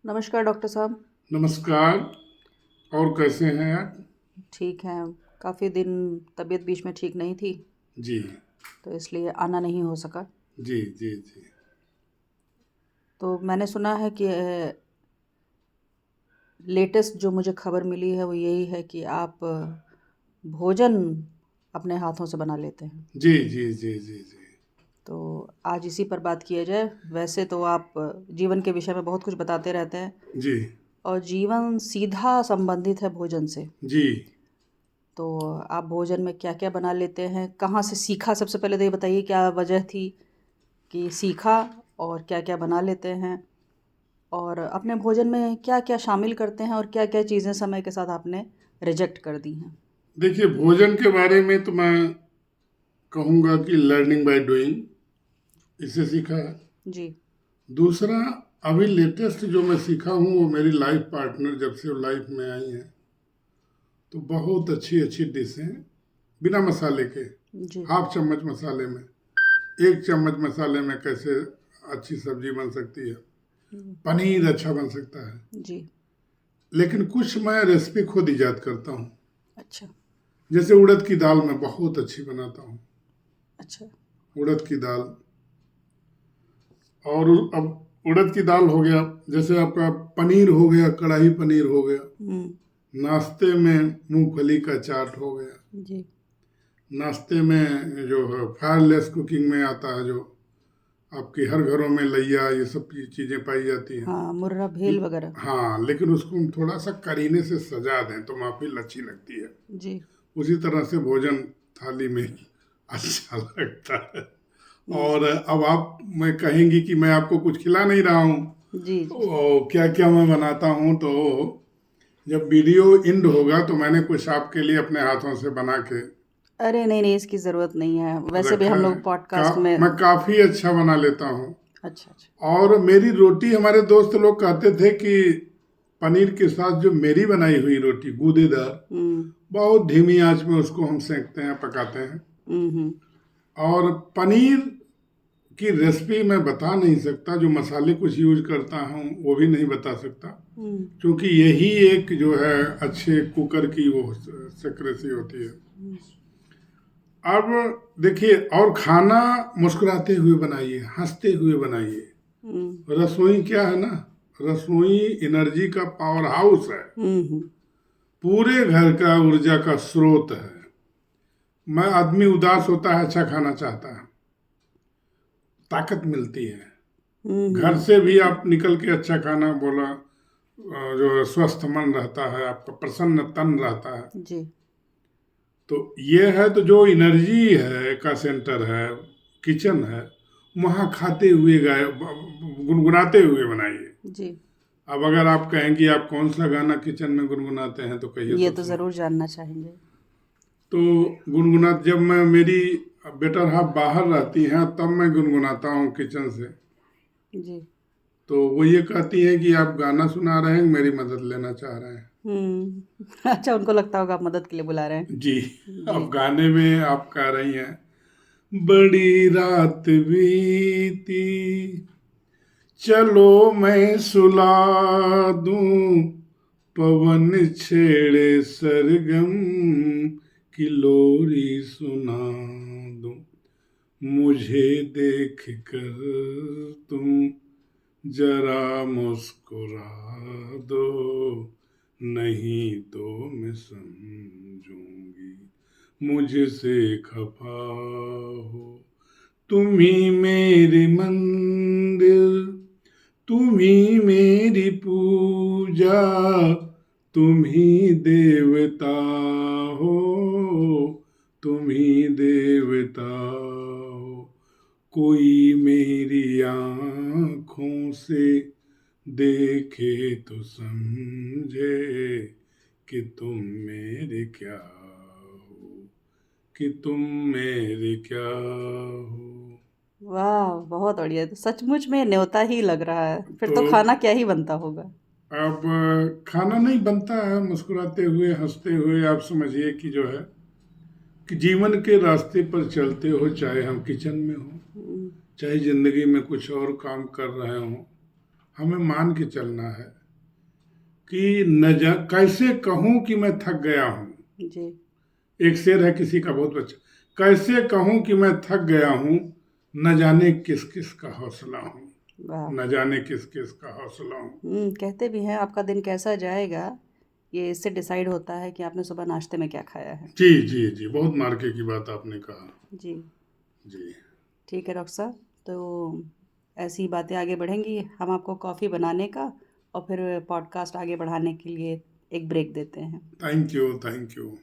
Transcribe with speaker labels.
Speaker 1: नमस्कार डॉक्टर साहब।
Speaker 2: नमस्कार। और कैसे हैं आप?
Speaker 1: ठीक हैं। काफ़ी दिन तबीयत बीच में ठीक नहीं थी,
Speaker 2: जी
Speaker 1: तो इसलिए आना नहीं हो सका।
Speaker 2: जी जी जी।
Speaker 1: तो मैंने सुना है कि लेटेस्ट जो मुझे खबर मिली है वो यही है कि आप भोजन अपने हाथों से बना लेते हैं।
Speaker 2: जी जी जी जी जी
Speaker 1: तो आज इसी पर बात किया जाए। वैसे तो आप जीवन के विषय में बहुत कुछ बताते रहते हैं
Speaker 2: जी
Speaker 1: और जीवन सीधा संबंधित है भोजन से।
Speaker 2: जी।
Speaker 1: तो आप भोजन में क्या क्या बना लेते हैं, कहाँ से सीखा? सबसे पहले तो ये बताइए क्या वजह थी कि सीखा, और क्या क्या बना लेते हैं, और अपने भोजन में क्या क्या शामिल करते हैं, और क्या क्या चीज़ें समय के साथ आपने रिजेक्ट कर दी हैं।
Speaker 2: देखिए, भोजन के बारे में तो मैं कहूँगा कि लर्निंग बाय डूइंग, इससे सीखा है।
Speaker 1: जी।
Speaker 2: दूसरा, अभी लेटेस्ट जो मैं सीखा हूँ वो मेरी लाइफ पार्टनर जब से वो लाइफ में आई हैं तो बहुत अच्छी अच्छी डिशें बिना मसाले के,
Speaker 1: जी।
Speaker 2: हाफ चम्मच मसाले में, एक चम्मच मसाले में कैसे अच्छी सब्जी बन सकती है,
Speaker 1: हम्म,
Speaker 2: पनीर अच्छा बन सकता है।
Speaker 1: जी।
Speaker 2: लेकिन कुछ मैं रेसिपी खुद इजाद करता हूँ।
Speaker 1: अच्छा।
Speaker 2: जैसे उड़द की दाल मैं बहुत अच्छी बनाता हूँ।
Speaker 1: अच्छा।
Speaker 2: उड़द की दाल, और अब उड़द की दाल हो गया, जैसे आपका पनीर हो गया, कढ़ाई पनीर हो गया,
Speaker 1: हम्म।
Speaker 2: नाश्ते में मूंगफली का चाट हो गया,
Speaker 1: जी।
Speaker 2: नाश्ते में जो है फायरलेस कुकिंग में आता है, जो आपकी हर घरों में लैया ये सब चीज़ें पाई जाती हैं।
Speaker 1: हाँ, मुर्रा भेल वगैरह।
Speaker 2: हाँ, लेकिन उसको हम थोड़ा सा करीने से सजा दें तो माफी अच्छी लगती है।
Speaker 1: जी।
Speaker 2: उसी तरह से भोजन थाली में अच्छा लगता है।
Speaker 1: हम्म।
Speaker 2: और अब आप मैं कहेंगी कि मैं आपको कुछ खिला नहीं रहा हूँ,
Speaker 1: जी। जी।
Speaker 2: तो क्या क्या मैं बनाता हूँ, तो जब वीडियो एंड होगा तो मैंने कुछ आपके लिए अपने हाथों से बना के
Speaker 1: अरे नहीं नहीं, इसकी ज़रूरत नहीं है, वैसे भी
Speaker 2: रखा
Speaker 1: हम
Speaker 2: है।
Speaker 1: लोग पॉडकास्ट में।
Speaker 2: मैं काफ़ी अच्छा बना लेता हूँ।
Speaker 1: अच्छा अच्छा।
Speaker 2: और मेरी रोटी, हमारे दोस्त लोग कहते थे कि पनीर के साथ जो मेरी बनाई हुई रोटी गूदेदार,
Speaker 1: हम्म।
Speaker 2: बहुत धीमी आंच में उसको हम सेकते हैं, पकाते हैं।
Speaker 1: हम्म।
Speaker 2: और पनीर की रेसिपी मैं बता नहीं सकता, जो मसाले कुछ यूज करता हूँ वो भी नहीं बता सकता,
Speaker 1: हम्म।
Speaker 2: क्योंकि यही एक जो है अच्छे कुकर की वो सेक्रेसी होती है।
Speaker 1: हम्म।
Speaker 2: अब देखिए, और खाना मुस्कुराते हुए बनाइए, हंसते हुए बनाइए।
Speaker 1: हम्म।
Speaker 2: रसोई क्या है ना, रसोई एनर्जी का पावर हाउस है,
Speaker 1: हम्म।
Speaker 2: पूरे घर का ऊर्जा का स्रोत है। मैं आदमी उदास होता है, अच्छा खाना चाहता है, ताकत मिलती है। घर
Speaker 1: हम्म।
Speaker 2: से भी आप निकल के अच्छा खाना बोला, जो स्वस्थ मन रहता है, आपका प्रसन्न तन रहता है।
Speaker 1: जी।
Speaker 2: तो ये है, तो जो एनर्जी है का सेंटर है, किचन है, वहाँ खाते हुए गाय गुनगुनाते हुए बनाइए।
Speaker 1: जी।
Speaker 2: अब अगर आप कहें कि आप कौन सा गाना किचन में गुनगुनाते हैं तो कहिए
Speaker 1: ये
Speaker 2: तो
Speaker 1: तो
Speaker 2: सुनो।
Speaker 1: ज़रूर जानना चाहेंगे।
Speaker 2: तो गुनगुना, जब मैं, मेरी बेटर हाफ बाहर रहती हैं तब मैं गुनगुनाता हूँ किचन से।
Speaker 1: जी।
Speaker 2: तो वो ये कहती हैं कि आप गाना सुना रहे हैं, मेरी मदद लेना चाह रहे हैं।
Speaker 1: अच्छा, उनको लगता होगा आप मदद के लिए बुला रहे हैं।
Speaker 2: जी।
Speaker 1: जी।
Speaker 2: अब गाने में आप कह रही हैं, बड़ी रात बीती, चलो मैं सुला दूं, पवन छेड़े सरगम की लोरी सुना दूं, मुझे देख कर तुम जरा मुस्कुरा दो, नहीं तो मैं समझूंगी मुझसे खफा हो। तुम ही मेरी मंदिर, तुम ही मेरी पूजा, तुम ही देवता हो, तुम ही देवता हो। कोई मेरी आँखों से देखे तो समझे कि तुम मेरे क्या हो, कि तुम मेरे क्या हो।
Speaker 1: वाह, बहुत बढ़िया। तो सचमुच में न्योता ही लग रहा है, फिर
Speaker 2: तो
Speaker 1: तो खाना क्या ही बनता होगा।
Speaker 2: अब खाना नहीं बनता है, मुस्कुराते हुए हंसते हुए आप समझिए कि जो है कि जीवन के रास्ते पर चलते हो, चाहे हम किचन में हो,
Speaker 1: हम्म।
Speaker 2: चाहे जिंदगी में कुछ और काम कर रहे हो, हमें मान के चलना है कि कैसे कहूँ कि मैं थक गया हूँ।
Speaker 1: जी।
Speaker 2: एक शेर है किसी का बहुत अच्छा, कैसे कहूँ कि मैं थक गया हूँ, न जाने किस किस का हौसला हूँ,
Speaker 1: वाह।
Speaker 2: न जाने किस किस का हौसला हूँ।
Speaker 1: कहते भी हैं आपका दिन कैसा जाएगा ये इससे डिसाइड होता है कि आपने सुबह नाश्ते में क्या खाया है।
Speaker 2: जी जी जी, बहुत मार्के की बात आपने कहा।
Speaker 1: जी।
Speaker 2: जी
Speaker 1: ठीक है डॉक्टर साहब, तो ऐसी बातें आगे बढ़ेंगी। हम आपको कॉफ़ी बनाने का और फिर पॉडकास्ट आगे बढ़ाने के लिए एक ब्रेक देते हैं।
Speaker 2: Thank you thank you.